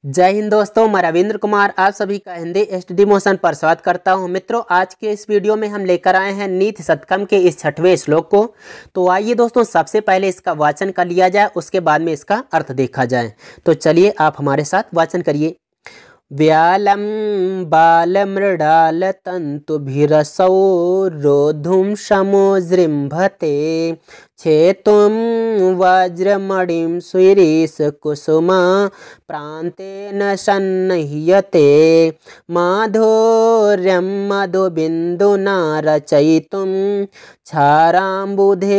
जय हिंद दोस्तों, मैं रविंद्र कुमार आप सभी का हिंदी स्टडी मोशन पर स्वागत करता हूं। मित्रों, आज के इस वीडियो में हम लेकर आए हैं नीति शतकम के इस 6वें श्लोक को। तो आइए दोस्तों, सबसे पहले इसका वाचन कर लिया जाए, उसके बाद में इसका अर्थ देखा जाए। तो चलिए आप हमारे साथ वाचन करिए। व्यालं बालमृडाल तंतुभिरसौ रोद्धुं समोजृम्भते छेतुं वज्रमणिं सुरीशकुसुमा प्रान्तेन सन्निह्यते माधुर्यं मधुबिन्दुना रचयितुं क्षाराम्बुधेरिहते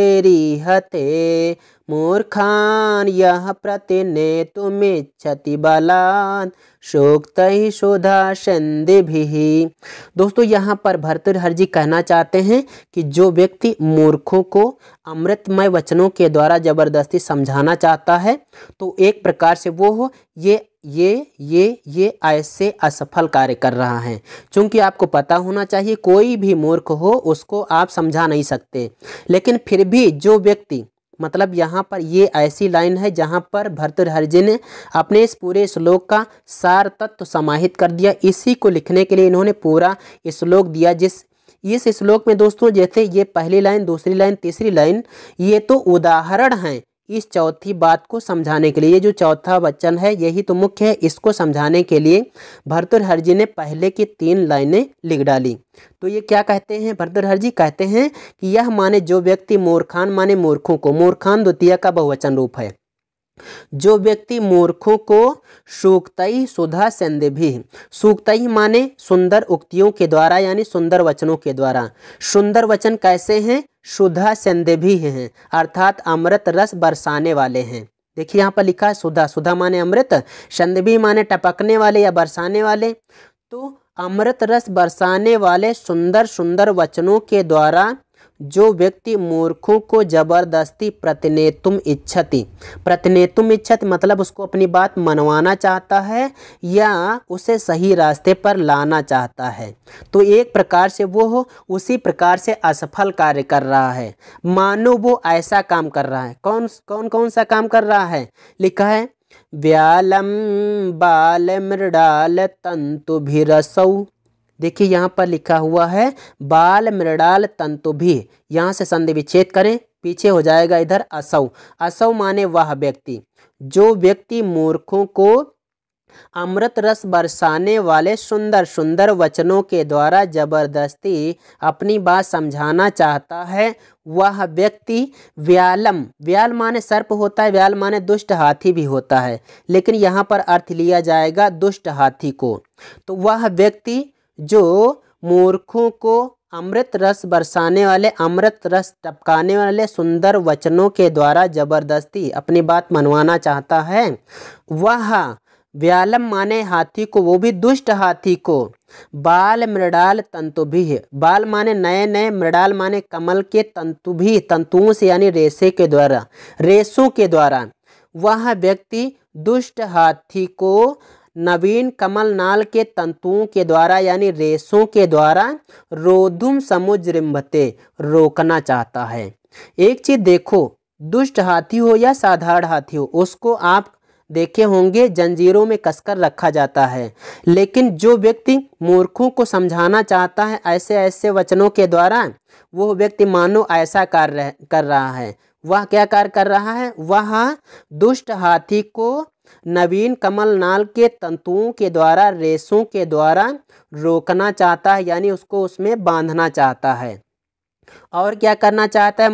मूर्खान् यः प्रतिनेतुमिच्छति बलात् शोक्तैः सुधा सिन्धुभिः। दोस्तों, यहाँ पर भर्तृहरि जी कहना चाहते हैं कि जो व्यक्ति मूर्खों को अमृतमय वचनों के द्वारा जबरदस्ती समझाना चाहता है तो एक प्रकार से वो ये ऐसे असफल कार्य कर रहा है। क्योंकि आपको पता होना चाहिए, कोई भी मूर्ख हो उसको आप समझा नहीं सकते, लेकिन फिर भी जो व्यक्ति मतलब यहाँ पर ये ऐसी लाइन है जहाँ पर भर्तृहरि जी ने अपने इस पूरे श्लोक का सार तत्व समाहित कर दिया। इसी को लिखने के लिए इन्होंने पूरा श्लोक दिया। इस श्लोक में दोस्तों, जैसे ये पहली लाइन, दूसरी लाइन, तीसरी लाइन, ये तो उदाहरण हैं इस चौथी बात को समझाने के लिए। ये जो चौथा वचन है यही तो मुख्य है। इसको समझाने के लिए भर्तृहरि जी ने पहले की 3 लाइनें लिख डाली। तो ये क्या कहते हैं भर्तृहरि जी? कहते हैं कि यह माने जो व्यक्ति मूर्खान माने मूर्खों को, मूर्खान द्वितीय का बहुवचन रूप है। जो व्यक्ति मूर्खों को सूक्तैः सुधा सिन्धुभिः, सूक्तैः माने सुंदर उक्तियों के द्वारा यानी सुंदर वचनों के द्वारा। सुंदर वचन कैसे हैं? सुधा सिन्धुभिः हैं, अर्थात अमृत रस बरसाने वाले हैं। देखिए यहाँ पर लिखा है सुधा, सुधा माने अमृत, सिन्धुभिः माने टपकने वाले या बरसाने वाले। तो अमृत रस बरसाने वाले सुंदर सुंदर वचनों के द्वारा जो व्यक्ति मूर्खों को जबरदस्ती प्रतिनेतुम इच्छति मतलब उसको अपनी बात मनवाना चाहता है या उसे सही रास्ते पर लाना चाहता है, तो एक प्रकार से वो उसी प्रकार से असफल कार्य कर रहा है। मानो वो ऐसा काम कर रहा है। कौन सा काम कर रहा है? लिखा है व्यालम बालमृडाल तंतुभिरसौ। देखिए यहाँ पर लिखा हुआ है बाल मृडाल तंतुभिः, यहाँ से संधि विच्छेद करें, पीछे हो जाएगा इधर असौ। असौ माने वह व्यक्ति, जो व्यक्ति मूर्खों को अमृत रस बरसाने वाले सुंदर सुंदर वचनों के द्वारा जबरदस्ती अपनी बात समझाना चाहता है, वह व्यक्ति व्यालम, व्याल माने सर्प होता है, व्याल माने दुष्ट हाथी भी होता है, लेकिन यहाँ पर अर्थ लिया जाएगा दुष्ट हाथी को। तो वह व्यक्ति जो मूर्खों को अमृत रस बरसाने वाले, अमृत रस टपकाने वाले सुंदर वचनों के द्वारा जबरदस्ती अपनी बात मनवाना चाहता है, वह व्यालम माने हाथी को, वो भी दुष्ट हाथी को, बाल मृडाल तंतुभिः, बाल माने नए नए, मृडाल माने कमल के, तंतुभिः तंतुओं से यानी रेशे के द्वारा, रेशों के द्वारा, वह व्यक्ति दुष्ट हाथी को नवीन कमल नाल के तंतुओं के द्वारा यानी रेशों के द्वारा रोद्धुम समोजृम्भते रोकना चाहता है। एक चीज देखो, दुष्ट हाथी हो या साधारण हाथी हो, उसको आप देखे होंगे जंजीरों में कसकर रखा जाता है, लेकिन जो व्यक्ति मूर्खों को समझाना चाहता है ऐसे ऐसे वचनों के द्वारा, वो व्यक्ति मानो ऐसा कार्य कर रहा है। वह क्या कार्य कर रहा है? वह दुष्ट हाथी को नवीन कमल नाल के तंतुओं के द्वारा, रेशों के द्वारा रोकना चाहता है, यानी उसको उसमें बांधना चाहता है। और क्या करना चाहता है?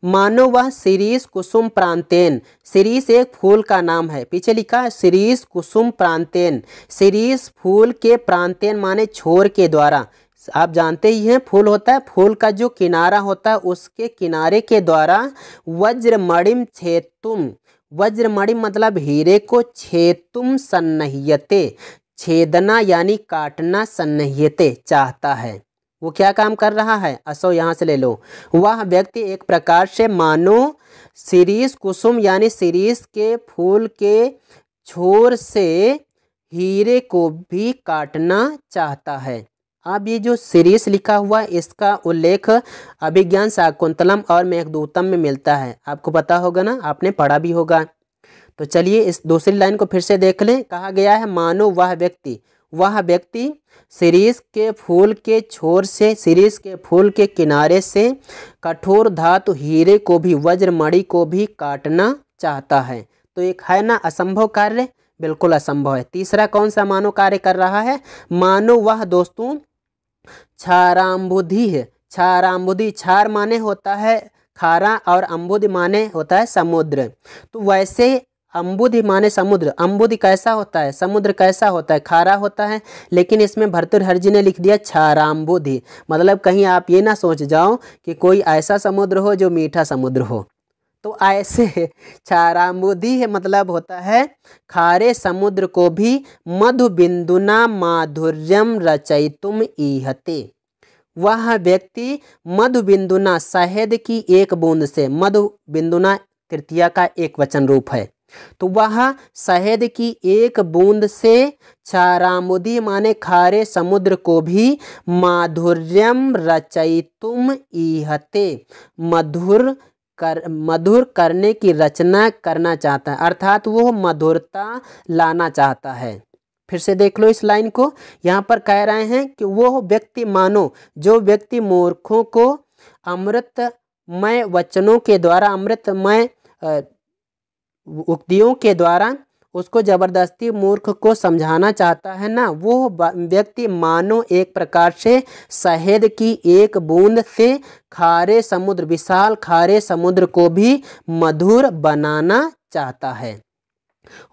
मानो वह शिरीष कुसुम प्रांतेन, शिरीष एक फूल का नाम है, पीछे लिखा है शिरीष कुसुम प्रांतेन, शिरीष फूल के प्रांतेन माने छोर के द्वारा। आप जानते ही हैं फूल होता है, फूल का जो किनारा होता है उसके किनारे के द्वारा वज्रमणिम छेतुम, वज्रमणिम मतलब हीरे को, छेतुम सन्निह्यते छेदना यानी काटना, सन्निह्यते चाहता है। वो क्या काम कर रहा है? असो यहाँ से ले लो। वह व्यक्ति एक प्रकार से मानो शिरीष कुसुम यानी शिरीष के फूल के छोर से हीरे को भी काटना चाहता है। अब ये जो शिरीष लिखा हुआ है इसका उल्लेख अभिज्ञान शाकुंतलम और मेघदूतम में मिलता है। आपको पता होगा ना, आपने पढ़ा भी होगा। तो चलिए इस दूसरी लाइन को फिर से देख लें। कहा गया है मानो वह व्यक्ति शिरीष के फूल के छोर से, शिरीष के फूल के किनारे से कठोर धातु हीरे को भी, वज्रमणि को भी काटना चाहता है। तो एक है ना असंभव कार्य, बिल्कुल असंभव है। तीसरा कौन सा मानो कार्य कर रहा है? मानो वह दोस्तों क्षाराम्बुधि है। क्षाराम्बुधि, क्षार माने होता है खारा और अम्बुधि माने होता है समुद्र। तो वैसे अम्बुधि माने समुद्र, अम्बुधि कैसा होता है? समुद्र कैसा होता है? खारा होता है। लेकिन इसमें भर्तृहरि ने लिख दिया क्षाराम्बुधि, मतलब कहीं आप ये ना सोच जाओ कि कोई ऐसा समुद्र हो जो मीठा समुद्र हो। तो ऐसे क्षाराम्बुधि है मतलब होता है खारे समुद्र को भी मधु बिंदुना माधुर्यम रचयितुम ईहते। वह व्यक्ति मधु बिंदुना, शहद की एक बूंद से, मधु बिंदुना तृतीया का एक वचन रूप है, तो वह शहद की एक बूंद से क्षाराम्बुधि माने खारे समुद्र को भी माधुर्यम रचयितुम ईहते, मधुर करने की रचना करना चाहता है, अर्थात वो मधुरता लाना चाहता है। फिर से देख लो इस लाइन को। यहाँ पर कह रहे हैं कि वो व्यक्ति मानो, जो व्यक्ति मूर्खों को अमृतमय वचनों के द्वारा, अमृतमय उक्तियों के द्वारा उसको जबरदस्ती मूर्ख को समझाना चाहता है ना, वो व्यक्ति मानो एक प्रकार से शहद की एक बूंद से खारे समुद्र, विशाल खारे समुद्र को भी मधुर बनाना चाहता है।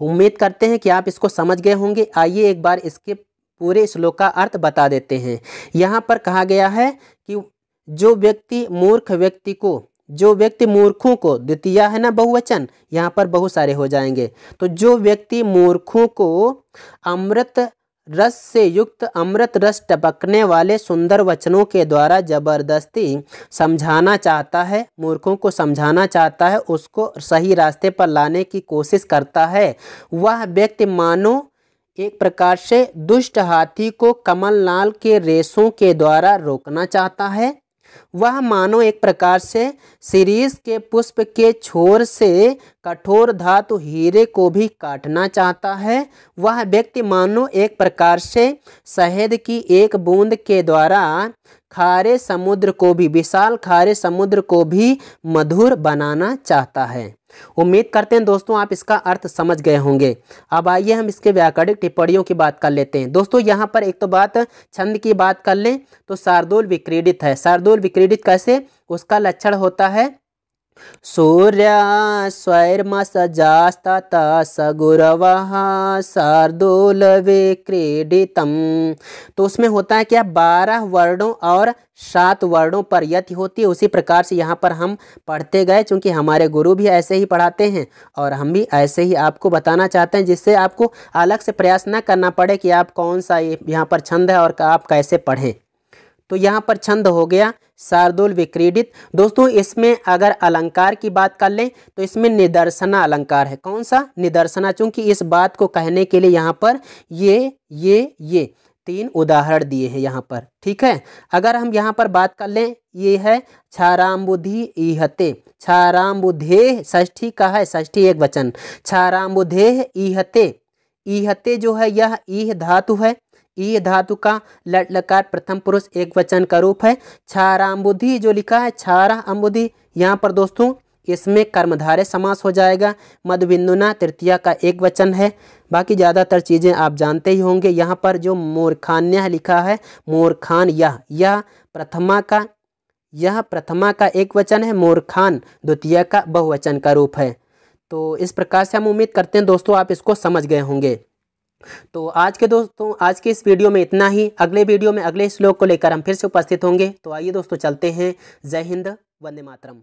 उम्मीद करते हैं कि आप इसको समझ गए होंगे। आइए एक बार इसके पूरे श्लोक का अर्थ बता देते हैं। यहाँ पर कहा गया है कि जो व्यक्ति मूर्ख व्यक्ति को, जो व्यक्ति मूर्खों को, द्वितीय है ना बहुवचन, यहाँ पर बहुत सारे हो जाएंगे। तो जो व्यक्ति मूर्खों को अमृत रस से युक्त, अमृत रस टपकने वाले सुंदर वचनों के द्वारा जबरदस्ती समझाना चाहता है, मूर्खों को समझाना चाहता है, उसको सही रास्ते पर लाने की कोशिश करता है, वह व्यक्ति मानो एक प्रकार से दुष्ट हाथी को कमलनाल के रेशों के द्वारा रोकना चाहता है। वह मानो एक प्रकार से शिरीष के पुष्प के छोर से कठोर धातु हीरे को भी काटना चाहता है। वह व्यक्ति मानो एक प्रकार से शहद की एक बूंद के द्वारा खारे समुद्र को भी, विशाल खारे समुद्र को भी मधुर बनाना चाहता है। उम्मीद करते हैं दोस्तों आप इसका अर्थ समझ गए होंगे। अब आइए हम इसके व्याकरणिक टिप्पणियों की बात कर लेते हैं। दोस्तों यहाँ पर एक तो बात छंद की बात कर लें तो शार्दूल विक्रीडित है। शार्दूल विक्रीडित कैसे? उसका लक्षण होता है सूर्य स्वैर्मसजास्तत सगुरवः शार्दूल विक्रीडितम। तो उसमें होता है क्या? 12 वर्णों और 7 वर्णों पर यति होती है। उसी प्रकार से यहाँ पर हम पढ़ते गए, चूँकि हमारे गुरु भी ऐसे ही पढ़ाते हैं और हम भी ऐसे ही आपको बताना चाहते हैं, जिससे आपको अलग से प्रयास न करना पड़े कि आप कौन सा यहाँ पर छंद है और आप कैसे पढ़ें। तो यहाँ पर छंद हो गया शार्दूल विक्रीडित। दोस्तों इसमें अगर अलंकार की बात कर लें तो इसमें निदर्शना अलंकार है। कौन सा? निदर्शना, चूंकि इस बात को कहने के लिए यहाँ पर ये 3 उदाहरण दिए हैं यहाँ पर, ठीक है। अगर हम यहाँ पर बात कर लें, ये है क्षाराम्बुधि ईहते, क्षाराम्बुधेः षष्ठी का है, षष्ठी एक वचन, क्षाराम्बुधेः ईहते। ईहते जो है यह ईह धातु है, ई धातु का लट लकार प्रथम पुरुष एक वचन का रूप है। क्षाराम्बुधि जो लिखा है, क्षारा अम्बुधि, यहाँ पर दोस्तों इसमें कर्मधारय समास हो जाएगा। मधुबिंदुना तृतीया का एक वचन है। बाकी ज़्यादातर चीज़ें आप जानते ही होंगे। यहाँ पर जो मूर्खान्यः लिखा है, मूर्खान यह प्रथमा का एक वचन है, मूर्खान द्वितीय का बहुवचन का रूप है। तो इस प्रकार से हम उम्मीद करते हैं दोस्तों आप इसको समझ गए होंगे। तो आज के इस वीडियो में इतना ही। अगले वीडियो में अगले श्लोक को लेकर हम फिर से उपस्थित होंगे। तो आइए दोस्तों चलते हैं। जय हिंद, वंदे मातरम।